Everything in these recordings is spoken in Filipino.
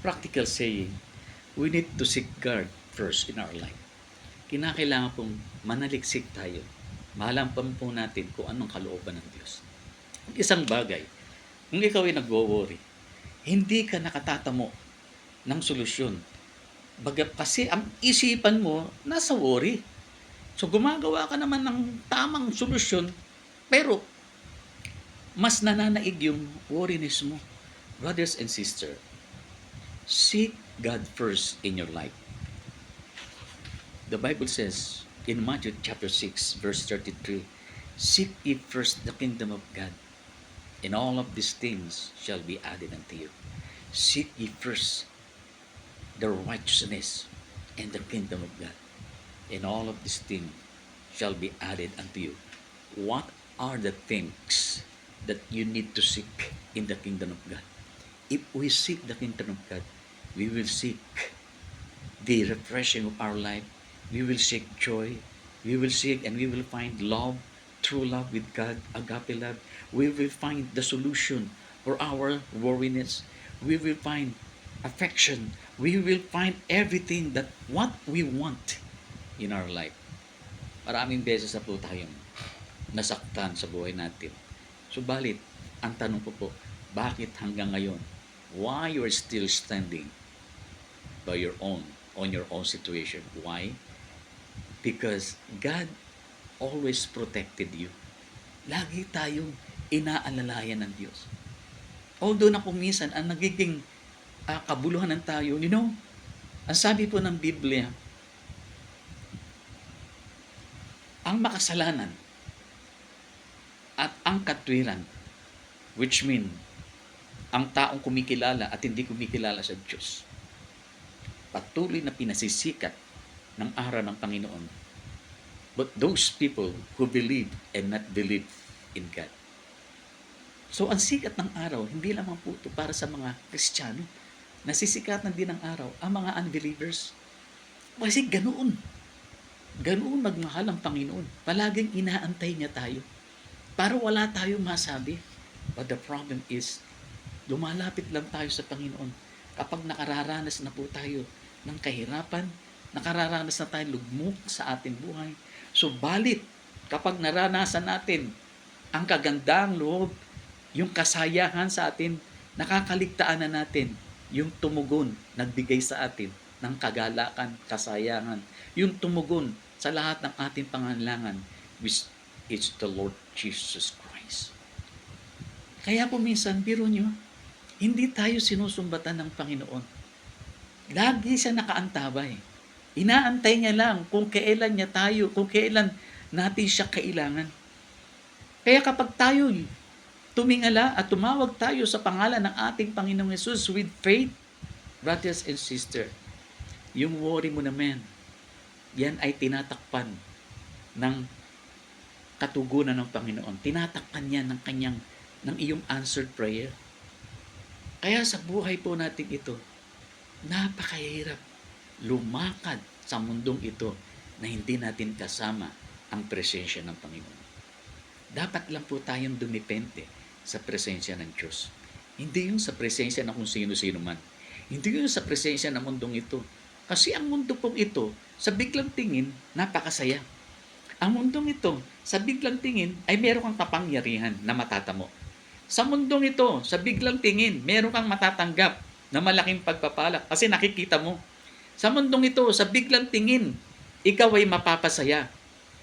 practical saying, we need to seek God first in our life. Kinakailangan pong manaliksik tayo. Malaman po natin kung anong kalooban ng Diyos. Isang bagay, kung ikaw ay nagwo-worry, hindi ka nakatatamo ng solusyon. Kasi ang isipan mo nasa worry. So gumagawa ka naman ng tamang solusyon, pero mas nananaig yung worriness mo. Brothers and sisters, seek God first in your life. The Bible says in Matthew chapter 6, verse 33, seek ye first the kingdom of God, and all of these things shall be added unto you. Seek ye first the righteousness and the kingdom of God, and all of these things shall be added unto you. What are the things that you need to seek in the kingdom of God? If we seek the kingdom of God, we will seek the refreshing of our life. We will seek joy. We will seek and we will find love, true love with God, agape love. We will find the solution for our worriness. We will find affection. We will find everything that what we want in our life. Maraming beses na po tayong nasaktan sa buhay natin. Subalit, ang tanong ko po, bakit hanggang ngayon? Why you are still standing by your own, on your own situation? Why? Because God always protected you. Lagi tayong inaalalayan ng Diyos. Although na kumisan, ang nagiging kabuluhan ng tayo, ang sabi po ng Biblia, ang makasalanan at ang katwiran, which mean, ang taong kumikilala at hindi kumikilala sa Diyos, patuloy na pinasisikat ng araw ng Panginoon. But those people who believe and not believe in God. So ang sikat ng araw, hindi lamang po ito para sa mga Kristiyano. Nasisikatan din ng araw ang mga unbelievers. Kasi ganoon magmahal ang Panginoon. Palaging inaantay niya tayo. Para wala tayong masabi. But the problem is, lumalapit lang tayo sa Panginoon kapag nakararanas na po tayo ng kahirapan, nakararanas na tayo lugmok sa ating buhay. So balit, kapag naranasan natin ang kagandang loob, yung kasayahan sa atin, nakakaligtaan na natin yung tumugon, nagbigay sa atin ng kagalakan, kasayahan, yung tumugon sa lahat ng ating pangangailangan, which is the Lord Jesus Christ. Kaya po minsan, biro nyo, hindi tayo sinusumbatan ng Panginoon. Lagi siya nakaantabay. Inaantay niya lang kung kailan niya tayo, kung kailan natin siya kailangan. Kaya kapag tayo tumingala at tumawag tayo sa pangalan ng ating Panginoong Yesus with faith, brothers and sisters, yung worry mo naman, yan ay tinatakpan ng katugunan ng Panginoon. Tinatakpan yan ng iyong answered prayer. Kaya sa buhay po natin ito, napakahirap lumakad sa mundong ito na hindi natin kasama ang presensya ng Panginoon. Dapat lang po tayong dumipente sa presensya ng Diyos. Hindi yung sa presensya ng kung sino-sino man. Hindi yung sa presensya ng mundong ito. Kasi ang mundo pong ito, sa biglang tingin, napakasaya. Ang mundong ito, sa biglang tingin, ay meron kang kapangyarihan na matatamo. Sa mundong ito, sa biglang tingin, meron kang matatanggap na malaking pagpapala kasi nakikita mo. Sa mundong ito, sa biglang tingin, ikaw ay mapapasaya.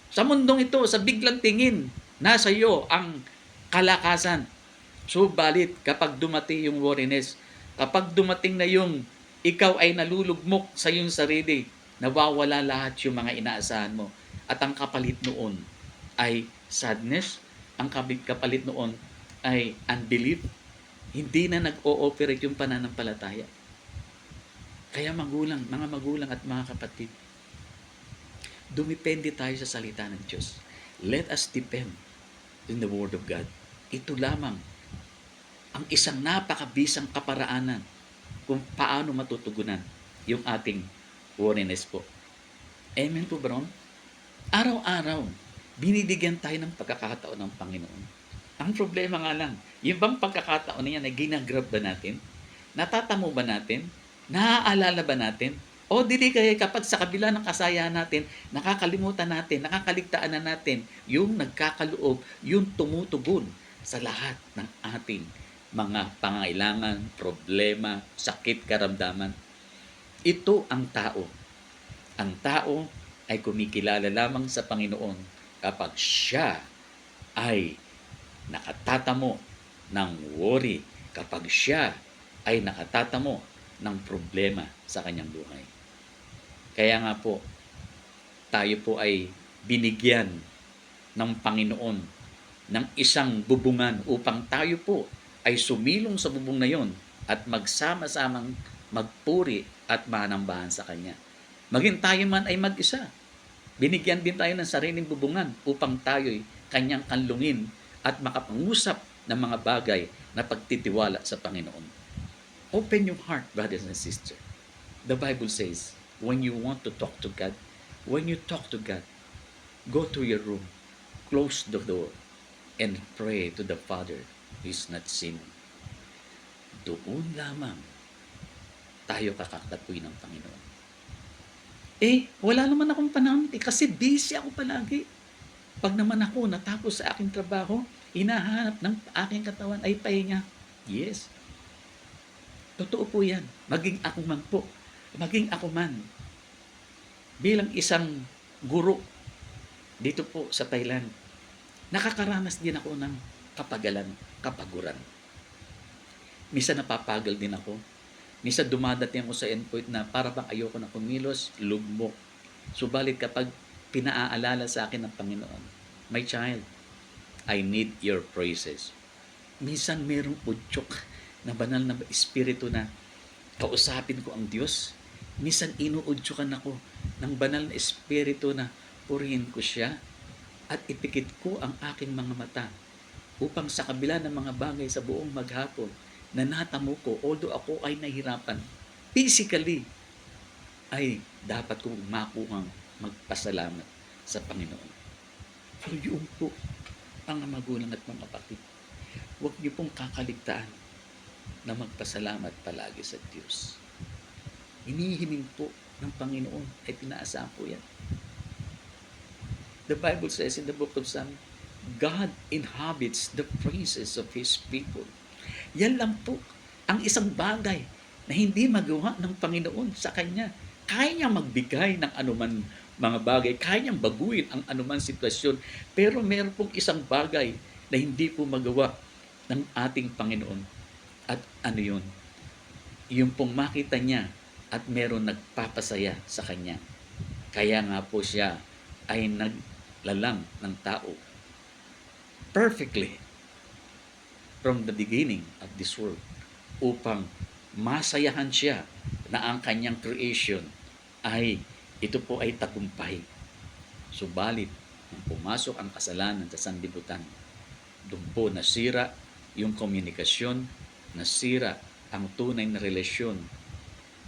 Sa mundong ito, sa biglang tingin, nasa iyo ang kalakasan. Subalit, kapag dumating yung worriness, kapag dumating na yung ikaw ay nalulugmok sa iyong sarili, nawawala lahat yung mga inaasahan mo. At ang kapalit noon ay sadness, ang kapalit noon ay unbelief, hindi na nag-ooperate yung pananampalataya. Kaya mga magulang at mga kapatid, dumipende tayo sa salita ng Diyos. Let us depend in the Word of God. Ito lamang ang isang napakabisang kaparaanan kung paano matutugunan yung ating worriness po. Amen po, bro? Araw-araw, binibigyan tayo ng pagkakataon ng Panginoon. Ang problema nga lang, yung bang pagkakataon na yan ay ginagrab ba natin? Natatamo ba natin? Naaalala ba natin? O dili kaya kapag sa kabila ng kasayahan natin, nakakalimutan natin, nakakaligtaan na natin yung nagkakaloob, yung tumutugon sa lahat ng ating mga pangailangan, problema, sakit, karamdaman. Ito ang tao. Ang tao ay kumikilala lamang sa Panginoon kapag siya ay nakatatamo ng worry, kapag siya ay nakatatamo ng problema sa kanyang buhay. Kaya nga po, tayo po ay binigyan ng Panginoon ng isang bubungan upang tayo po ay sumilong sa bubong na yon at magsama-samang magpuri at manambahan sa Kanya. Maging tayo man ay mag-isa, binigyan din tayo ng sariling bubungan upang tayo'y Kanyang kanlungin at makapangusap ng mga bagay na pagtitiwala sa Panginoon. Open your heart, brothers and sisters. The Bible says, when you want to talk to God, when you talk to God, go to your room, close the door, and pray to the Father who is not seen. Doon lamang tayo kakatapuin ng Panginoon. Wala naman akong panahon kasi busy ako palagi. Pag naman ako natapos sa aking trabaho, hinahanap ng aking katawan ay pahinga. Yes. Totoo po yan. Maging ako man po. Maging ako man. Bilang isang guro dito po sa Thailand, nakakaranas din ako ng kapagalan, kapaguran. Misa napapagal din ako. Misa dumadating ako sa endpoint na para bang ayoko na kumilos, lugmok. Subalit kapag pinaaalala sa akin ng Panginoon, my child, I need your praises. Minsan merong udyok na banal na espiritu na kausapin ko ang Diyos. Minsan inuudyokan ako ng banal na espiritu na purihin ko siya at ipikit ko ang aking mga mata upang sa kabila ng mga bagay sa buong maghapon na natamo ko, although ako ay nahirapan, physically, ay dapat kong makuhang magpasalamat sa Panginoon. Pero yun po, mga magulang at mga kapatid, huwag niyo pong kakaligtaan na magpasalamat palagi sa Diyos. Hinihiling po ng Panginoon ay pinaasahan po yan. The Bible says in the book of Psalms, God inhabits the praises of His people. Yan lang po ang isang bagay na hindi magawa ng Panginoon sa Kanya. Kaya niyang magbigay ng anuman mga bagay, kaya niyang baguhin ang anuman sitwasyon, pero meron pong isang bagay na hindi po magawa ng ating Panginoon. At ano yun? Yung pong makita niya at meron nagpapasaya sa Kanya. Kaya nga po siya ay naglalang ng tao perfectly from the beginning of this world upang masayahan siya na ang kanyang creation ay ito po ay tagumpay. Subalit, nung pumasok ang kasalanan sa sanlibutan, doon po nasira yung komunikasyon, nasira ang tunay na relasyon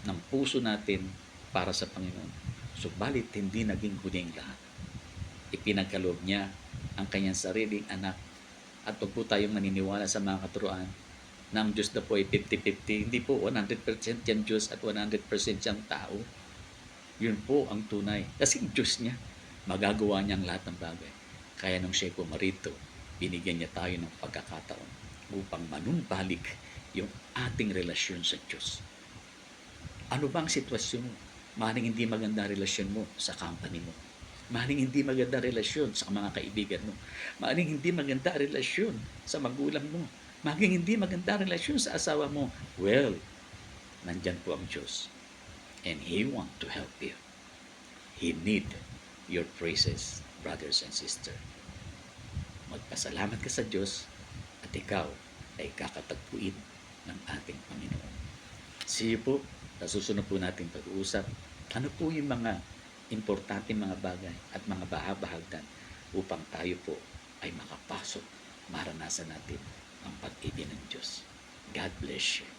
ng puso natin para sa Panginoon. Subalit, hindi naging huli ang lahat. Ipinagkaloob niya ang kanyang sariling anak. At pag po tayong naniniwala sa mga katuruan na ang Diyos na po ay 50-50, hindi po 100% yan Diyos at 100% yan tao. Yun po ang tunay. Kasi Diyos niya, magagawa niya ang lahat ng bagay. Kaya nung siya po marito, binigyan niya tayo ng pagkakataon upang manumbalik yung ating relasyon sa Diyos. Ano bang sitwasyon mo? Maaaring hindi maganda relasyon mo sa company mo. Maaaring hindi maganda relasyon sa mga kaibigan mo. Maaaring hindi maganda relasyon sa magulang mo. Maaaring hindi maganda relasyon sa asawa mo. Well, nandyan po ang Diyos. And He want to help you. He need your praises, brothers and sisters. Magpasalamat ka sa Diyos at ikaw ay kakatagpuin ng ating Panginoon. See you po sa susunod po nating pag-uusap. Ano po yung mga importante mga bagay at mga bahabahagdan upang tayo po ay makapasok, maranasan natin ang pag-ibig ng Diyos. God bless you.